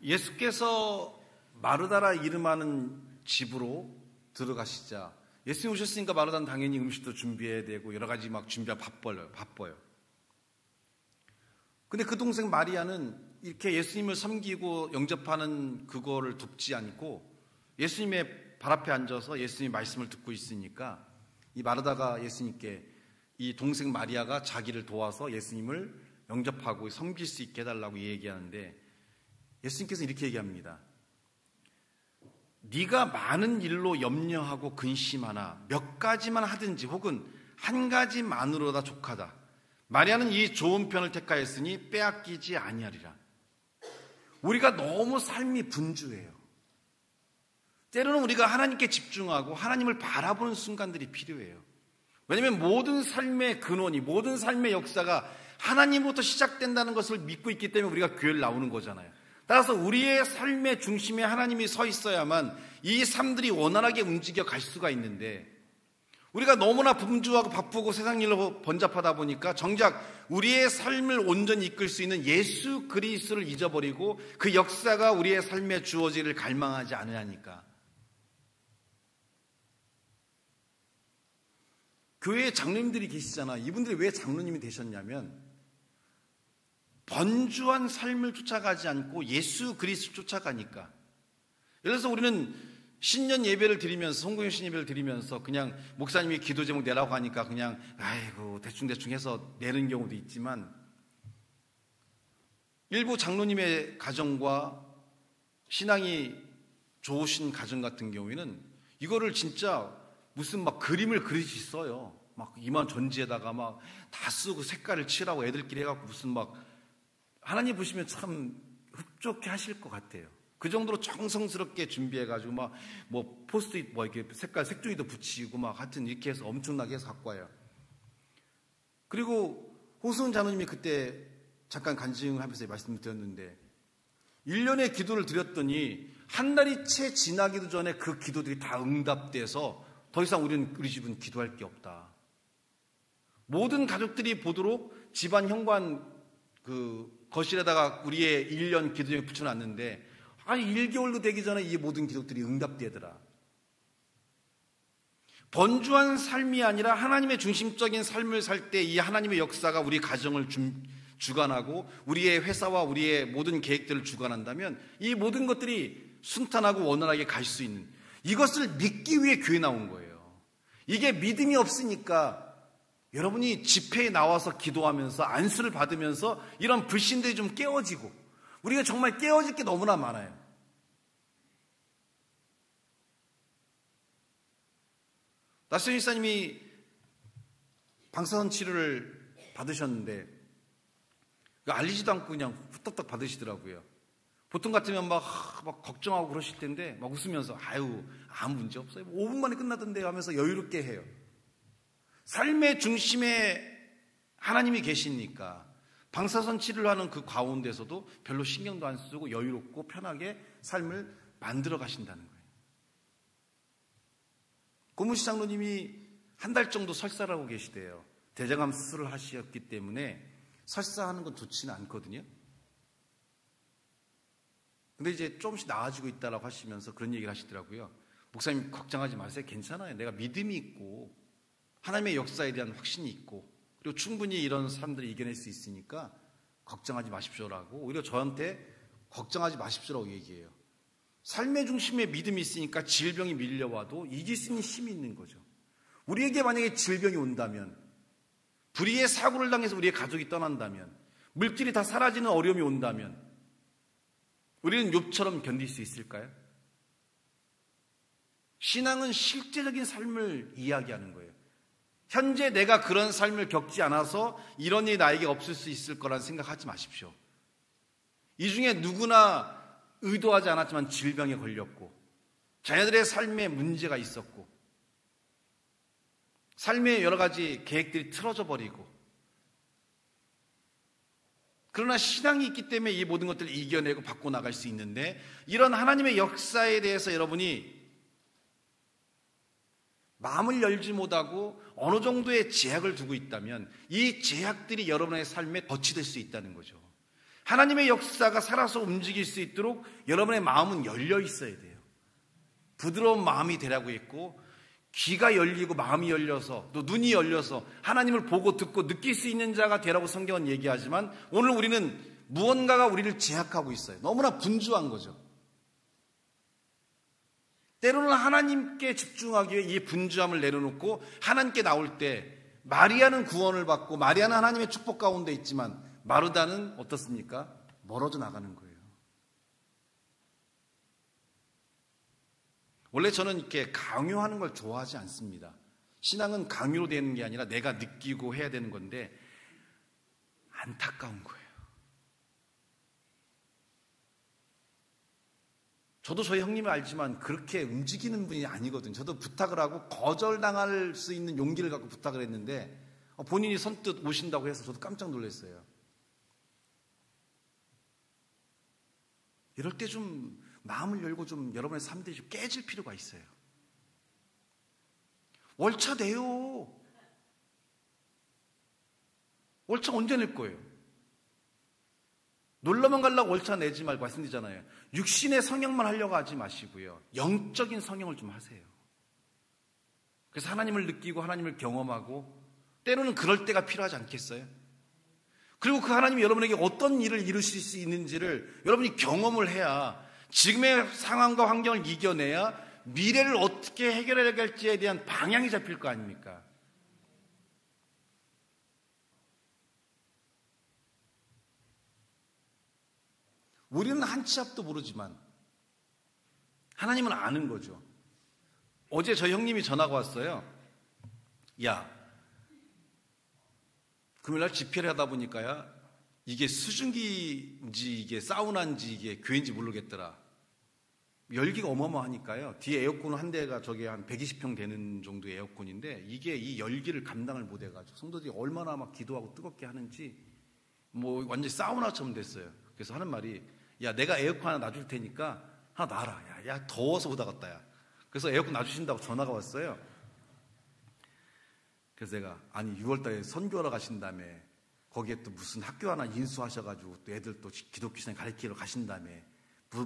예수께서 마르다라 이름하는 집으로 들어가시자, 예수님 오셨으니까 마르다는 당연히 음식도 준비해야 되고 여러 가지 막 준비하고 바빠요. 근데 그 동생 마리아는 이렇게 예수님을 섬기고 영접하는 그거를 돕지 않고 예수님의 발 앞에 앉아서 예수님의 말씀을 듣고 있으니까 이 마르다가 예수님께 이 동생 마리아가 자기를 도와서 예수님을 영접하고 섬길 수 있게 해달라고 얘기하는데, 예수님께서 이렇게 얘기합니다. 네가 많은 일로 염려하고 근심하나 몇 가지만 하든지 혹은 한 가지만으로다 족하다. 마리아는 이 좋은 편을 택하였으니 빼앗기지 아니하리라. 우리가 너무 삶이 분주해요. 때로는 우리가 하나님께 집중하고 하나님을 바라보는 순간들이 필요해요. 왜냐하면 모든 삶의 근원이, 모든 삶의 역사가 하나님부터 시작된다는 것을 믿고 있기 때문에 우리가 교회를 나오는 거잖아요. 따라서 우리의 삶의 중심에 하나님이 서 있어야만 이 삶들이 원활하게 움직여 갈 수가 있는데, 우리가 너무나 분주하고 바쁘고 세상 일로 번잡하다 보니까 정작 우리의 삶을 온전히 이끌 수 있는 예수 그리스도를 잊어버리고 그 역사가 우리의 삶에 주어지기를 갈망하지 않으니까. 교회에 장로님들이 계시잖아. 이분들이 왜 장로님이 되셨냐면 번주한 삶을 쫓아가지 않고 예수 그리스도 쫓아가니까. 예를 들어서 우리는 신년 예배를 드리면서, 송구영 신 예배를 드리면서 그냥 목사님이 기도 제목 내라고 하니까 그냥 아이고 대충대충 해서 내는 경우도 있지만, 일부 장로님의 가정과 신앙이 좋으신 가정 같은 경우에는 이거를 진짜 무슨 막 그림을 그리시 써요. 막 이만 전지에다가 막 다 쓰고 색깔을 칠하고 애들끼리 해갖고 무슨 막, 하나님 보시면 참 흡족해 하실 것 같아요. 그 정도로 정성스럽게 준비해가지고 막 뭐 포스트잇 뭐 이렇게 색깔 색종이도 붙이고 막 하여튼 이렇게 해서 엄청나게 해서 갖고 와요. 그리고 호수은 장로님이 그때 잠깐 간증하면서 말씀을 드렸는데, 1년의 기도를 드렸더니 한 달이 채 지나기도 전에 그 기도들이 다 응답돼서 더 이상 우리 집은 기도할 게 없다. 모든 가족들이 보도록 집안 현관 그 거실에다가 우리의 1년 기도에 붙여놨는데, 아니 1개월도 되기 전에 이 모든 기도들이 응답되더라. 번주한 삶이 아니라 하나님의 중심적인 삶을 살 때 이 하나님의 역사가 우리 가정을 주관하고 우리의 회사와 우리의 모든 계획들을 주관한다면 이 모든 것들이 순탄하고 원활하게 갈 수 있는, 이것을 믿기 위해 교회에 나온 거예요. 이게 믿음이 없으니까 여러분이 집회에 나와서 기도하면서 안수를 받으면서 이런 불신들이 좀 깨어지고, 우리가 정말 깨어질 게 너무나 많아요. 나시현 일사님이 방사선 치료를 받으셨는데 알리지도 않고 그냥 후딱딱 받으시더라고요. 보통 같으면 막 걱정하고 그러실 텐데 막 웃으면서 아유 아무 문제 없어요. 5분 만에 끝나던데 하면서 여유롭게 해요. 삶의 중심에 하나님이 계시니까 방사선 치료를 하는 그 가운데서도 별로 신경도 안 쓰고 여유롭고 편하게 삶을 만들어 가신다는 거예요. 고문시 장로님이 한 달 정도 설사를 하고 계시대요. 대장암 수술을 하셨기 때문에 설사하는 건 좋지는 않거든요. 근데 이제 조금씩 나아지고 있다라고 하시면서 그런 얘기를 하시더라고요. 목사님 걱정하지 마세요. 괜찮아요. 내가 믿음이 있고 하나님의 역사에 대한 확신이 있고 그리고 충분히 이런 사람들이 이겨낼 수 있으니까 걱정하지 마십시오라고, 오히려 저한테 걱정하지 마십시오라고 얘기해요. 삶의 중심에 믿음이 있으니까 질병이 밀려와도 이길 수 있는 힘이 있는 거죠. 우리에게 만약에 질병이 온다면, 불의의 사고를 당해서 우리의 가족이 떠난다면, 물질이 다 사라지는 어려움이 온다면 우리는 욥처럼 견딜 수 있을까요? 신앙은 실제적인 삶을 이야기하는 거예요. 현재 내가 그런 삶을 겪지 않아서 이런 일이 나에게 없을 수 있을 거란 생각하지 마십시오. 이 중에 누구나 의도하지 않았지만 질병에 걸렸고 자녀들의 삶에 문제가 있었고 삶의 여러 가지 계획들이 틀어져 버리고, 그러나 신앙이 있기 때문에 이 모든 것들을 이겨내고 바꿔나갈 수 있는데, 이런 하나님의 역사에 대해서 여러분이 마음을 열지 못하고 어느 정도의 제약을 두고 있다면 이 제약들이 여러분의 삶에 덫이 될 수 있다는 거죠. 하나님의 역사가 살아서 움직일 수 있도록 여러분의 마음은 열려 있어야 돼요. 부드러운 마음이 되라고 했고, 귀가 열리고 마음이 열려서 또 눈이 열려서 하나님을 보고 듣고 느낄 수 있는 자가 되라고 성경은 얘기하지만, 오늘 우리는 무언가가 우리를 제약하고 있어요. 너무나 분주한 거죠. 때로는 하나님께 집중하기 위해 이 분주함을 내려놓고 하나님께 나올 때 마리아는 구원을 받고 마리아는 하나님의 축복 가운데 있지만 마르다는 어떻습니까? 멀어져 나가는 거예요. 원래 저는 이렇게 강요하는 걸 좋아하지 않습니다. 신앙은 강요로 되는 게 아니라 내가 느끼고 해야 되는 건데 안타까운 거예요. 저도 저희 형님을 알지만 그렇게 움직이는 분이 아니거든요. 저도 부탁을 하고 거절당할 수 있는 용기를 갖고 부탁을 했는데 본인이 선뜻 오신다고 해서 저도 깜짝 놀랐어요. 이럴 때 좀 마음을 열고 좀 여러분의 삶들이 좀 깨질 필요가 있어요. 월차 내요. 월차 언제 낼 거예요? 놀러만 가려고 월차 내지 말고 말씀드리잖아요. 육신의 성형만 하려고 하지 마시고요. 영적인 성형을 좀 하세요. 그래서 하나님을 느끼고 하나님을 경험하고 때로는 그럴 때가 필요하지 않겠어요? 그리고 그 하나님이 여러분에게 어떤 일을 이루실 수 있는지를 여러분이 경험을 해야 지금의 상황과 환경을 이겨내야 미래를 어떻게 해결해야 할지에 대한 방향이 잡힐 거 아닙니까? 우리는 한 치 앞도 모르지만 하나님은 아는 거죠. 어제 저희 형님이 전화가 왔어요. 야, 금요일날 집회를 하다 보니까야 이게 수증기인지 이게 사우나인지 이게 교회인지 모르겠더라. 열기가 어마어마하니까요. 뒤에 에어컨 한 대가 저게 한 120평 되는 정도의 에어컨인데 이게 이 열기를 감당을 못 해가지고 성도들이 얼마나 막 기도하고 뜨겁게 하는지 뭐 완전히 사우나처럼 됐어요. 그래서 하는 말이 야, 내가 에어컨 하나 놔줄 테니까 하나 놔라. 야, 더워서 오다 갔다. 야. 그래서 에어컨 놔주신다고 전화가 왔어요. 그래서 내가 아니 6월달에 선교하러 가신다며 거기에 또 무슨 학교 하나 인수하셔가지고 또 애들 또 기독교 신앙 가르치러 가신다며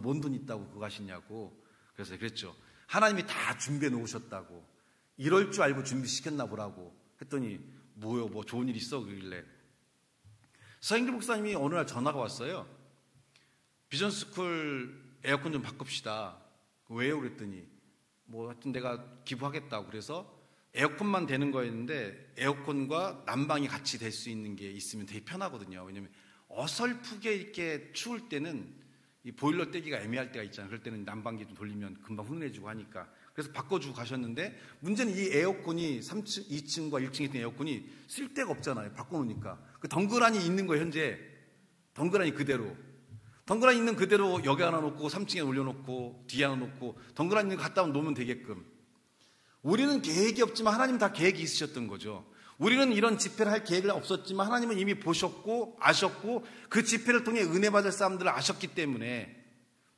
뭔 돈 있다고 그거 가시냐고. 그래서 그랬죠. 하나님이 다 준비해 놓으셨다고. 이럴 줄 알고 준비시켰나 보라고 했더니 뭐요? 뭐 좋은 일 있어? 그러길래 서영길 목사님이 어느 날 전화가 왔어요. 비전스쿨 에어컨 좀 바꿉시다. 왜요? 그랬더니 뭐 하여튼 내가 기부하겠다고. 그래서 에어컨만 되는 거였는데 에어컨과 난방이 같이 될 수 있는 게 있으면 되게 편하거든요. 왜냐면 어설프게 이렇게 추울 때는 이 보일러 떼기가 애매할 때가 있잖아요. 그럴 때는 난방기 좀 돌리면 금방 훈훈해지고 하니까. 그래서 바꿔주고 가셨는데 문제는 이 에어컨이 3층, 2층과 1층에 있던 에어컨이 쓸 데가 없잖아요. 바꿔놓으니까. 그 덩그러니 있는 거예요. 현재 덩그러니 그대로. 덩그러니 있는 그대로 여기 하나 놓고 3층에 올려놓고 뒤에 하나 놓고 덩그러니 있는 거 갖다 놓으면 되게끔. 우리는 계획이 없지만 하나님은 다 계획이 있으셨던 거죠. 우리는 이런 집회를 할 계획은 없었지만 하나님은 이미 보셨고 아셨고 그 집회를 통해 은혜 받을 사람들을 아셨기 때문에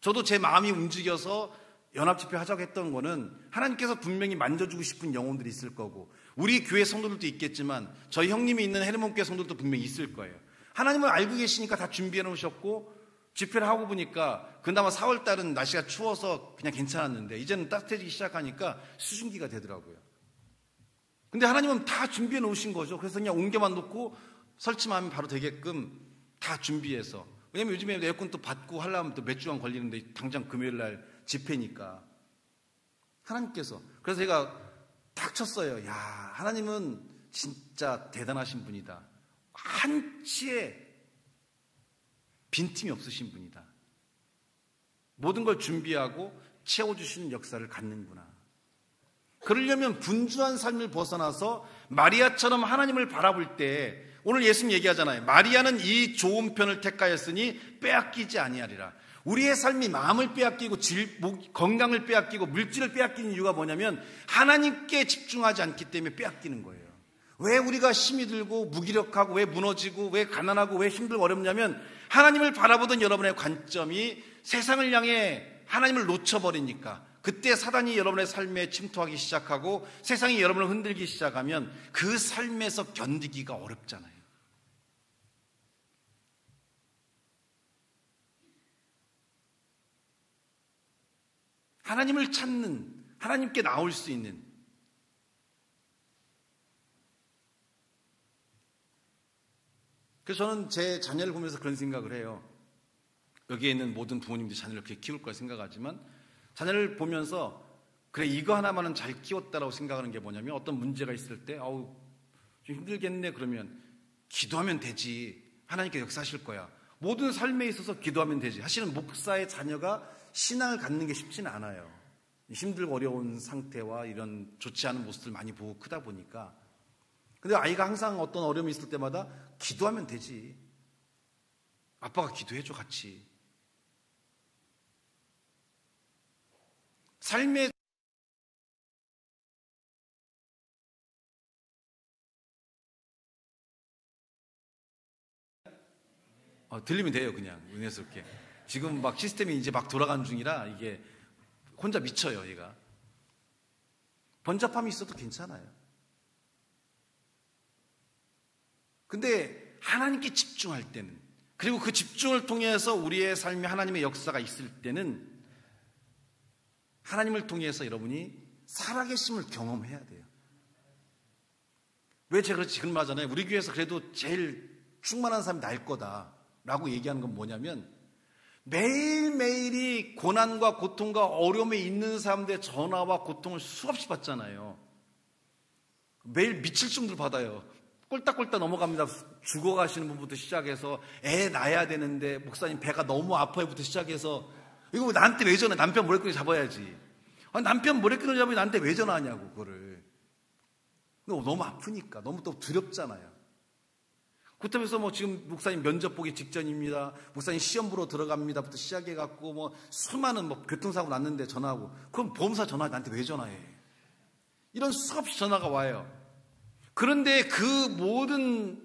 저도 제 마음이 움직여서 연합집회 하자고 했던 거는 하나님께서 분명히 만져주고 싶은 영혼들이 있을 거고 우리 교회 성도들도 있겠지만 저희 형님이 있는 헤르몬교회 성도들도 분명히 있을 거예요. 하나님은 알고 계시니까 다 준비해 놓으셨고 집회를 하고 보니까 그나마 4월달은 날씨가 추워서 그냥 괜찮았는데 이제는 따뜻해지기 시작하니까 수증기가 되더라고요. 근데 하나님은 다 준비해 놓으신 거죠. 그래서 그냥 옮겨만 놓고 설치만 하면 바로 되게끔 다 준비해서. 왜냐면 요즘에 에어컨 또 받고 하려면 또 몇 주간 걸리는데 당장 금요일 날 집회니까. 하나님께서. 그래서 제가 딱 쳤어요. 야, 하나님은 진짜 대단하신 분이다. 한치의 빈틈이 없으신 분이다. 모든 걸 준비하고 채워주시는 역사를 갖는구나. 그러려면 분주한 삶을 벗어나서 마리아처럼 하나님을 바라볼 때 오늘 예수님 얘기하잖아요. 마리아는 이 좋은 편을 택하였으니 빼앗기지 아니하리라. 우리의 삶이 마음을 빼앗기고 건강을 빼앗기고 물질을 빼앗기는 이유가 뭐냐면 하나님께 집중하지 않기 때문에 빼앗기는 거예요. 왜 우리가 힘이 들고 무기력하고 왜 무너지고 왜 가난하고 왜 힘들고 어렵냐면 하나님을 바라보던 여러분의 관점이 세상을 향해 하나님을 놓쳐버리니까 그때 사단이 여러분의 삶에 침투하기 시작하고 세상이 여러분을 흔들기 시작하면 그 삶에서 견디기가 어렵잖아요. 하나님을 찾는, 하나님께 나올 수 있는 그래서 저는 제 자녀를 보면서 그런 생각을 해요. 여기에 있는 모든 부모님들이 자녀를 그렇게 키울 거라 생각하지만 자녀를 보면서 그래 이거 하나만은 잘 키웠다라고 생각하는 게 뭐냐면 어떤 문제가 있을 때 아우 좀 힘들겠네 그러면 기도하면 되지. 하나님께 역사하실 거야. 모든 삶에 있어서 기도하면 되지. 사실은 목사의 자녀가 신앙을 갖는 게 쉽지는 않아요. 힘들고 어려운 상태와 이런 좋지 않은 모습들 많이 보고 크다 보니까. 근데 아이가 항상 어떤 어려움이 있을 때마다 기도하면 되지. 아빠가 기도해줘 같이. 삶의 들리면 돼요 그냥 은혜스럽게. 지금 막 시스템이 이제 막 돌아가는 중이라 이게 혼자 미쳐요, 얘가. 번잡함이 있어도 괜찮아요. 근데 하나님께 집중할 때는, 그리고 그 집중을 통해서 우리의 삶에 하나님의 역사가 있을 때는 하나님을 통해서 여러분이 살아계심을 경험해야 돼요. 왜 제가 지금 말하잖아요. 우리 교회에서 그래도 제일 충만한 사람이 나을 거다라고 얘기하는 건 뭐냐면, 매일매일이 고난과 고통과 어려움에 있는 사람들의 전화와 고통을 수없이 받잖아요. 매일 미칠 정도로 받아요. 꼴딱꼴딱 넘어갑니다. 죽어가시는 분부터 시작해서 애 낳아야 되는데 목사님 배가 너무 아파요부터 시작해서 이거 나한테 왜 전화? 남편 머리끈을 잡아야지. 남편 머리끈을 잡으면 나한테 왜 전화하냐고 그거를. 너무 아프니까, 너무 또 두렵잖아요. 그렇다면서 뭐 지금 목사님 면접 보기 직전입니다. 목사님 시험 보러 들어갑니다부터 시작해갖고 뭐 수많은 뭐 교통사고 났는데 전화하고, 그럼 보험사 전화 나한테 왜 전화해? 이런 수없이 전화가 와요. 그런데 그 모든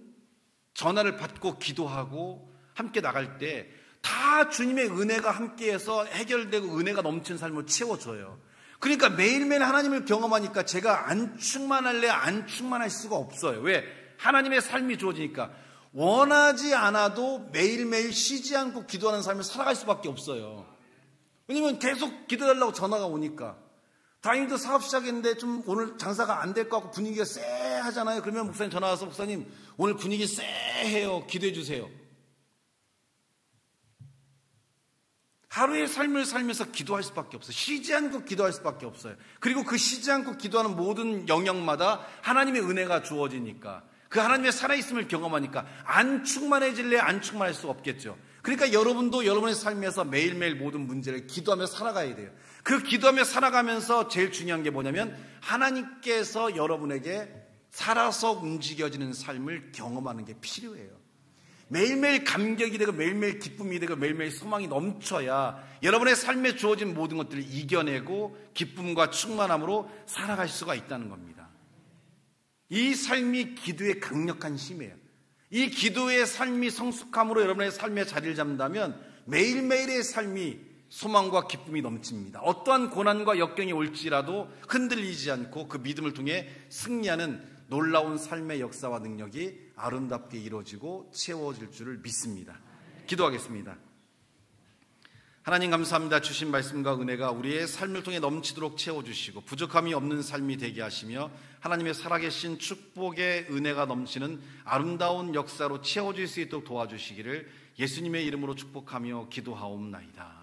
전화를 받고 기도하고 함께 나갈 때 다 주님의 은혜가 함께해서 해결되고 은혜가 넘치는 삶을 채워줘요. 그러니까 매일매일 하나님을 경험하니까 제가 안 충만할래 안 충만할 수가 없어요. 왜? 하나님의 삶이 주어지니까. 원하지 않아도 매일매일 쉬지 않고 기도하는 삶을 살아갈 수밖에 없어요. 왜냐면 계속 기도해달라고 전화가 오니까. 다행히도 사업 시작했는데 좀 오늘 장사가 안 될 것 같고 분위기가 쎄하잖아요. 그러면 목사님 전화 와서 목사님 오늘 분위기 쎄해요. 기도해 주세요. 하루의 삶을 살면서 기도할 수밖에 없어요. 쉬지 않고 기도할 수밖에 없어요. 그리고 그 쉬지 않고 기도하는 모든 영역마다 하나님의 은혜가 주어지니까, 그 하나님의 살아있음을 경험하니까 안 충만해질래 안 충만할 수가 없겠죠. 그러니까 여러분도 여러분의 삶에서 매일매일 모든 문제를 기도하며 살아가야 돼요. 그 기도하며 살아가면서 제일 중요한 게 뭐냐면 하나님께서 여러분에게 살아서 움직여지는 삶을 경험하는 게 필요해요. 매일매일 감격이 되고 매일매일 기쁨이 되고 매일매일 소망이 넘쳐야 여러분의 삶에 주어진 모든 것들을 이겨내고 기쁨과 충만함으로 살아갈 수가 있다는 겁니다. 이 삶이 기도의 강력한 힘이에요. 이 기도의 삶이 성숙함으로 여러분의 삶에 자리를 잡는다면 매일매일의 삶이 소망과 기쁨이 넘칩니다. 어떠한 고난과 역경이 올지라도 흔들리지 않고 그 믿음을 통해 승리하는 놀라운 삶의 역사와 능력이 아름답게 이루어지고 채워질 줄을 믿습니다. 기도하겠습니다. 하나님 감사합니다. 주신 말씀과 은혜가 우리의 삶을 통해 넘치도록 채워주시고 부족함이 없는 삶이 되게 하시며 하나님의 살아계신 축복의 은혜가 넘치는 아름다운 역사로 채워질 수 있도록 도와주시기를 예수님의 이름으로 축복하며 기도하옵나이다.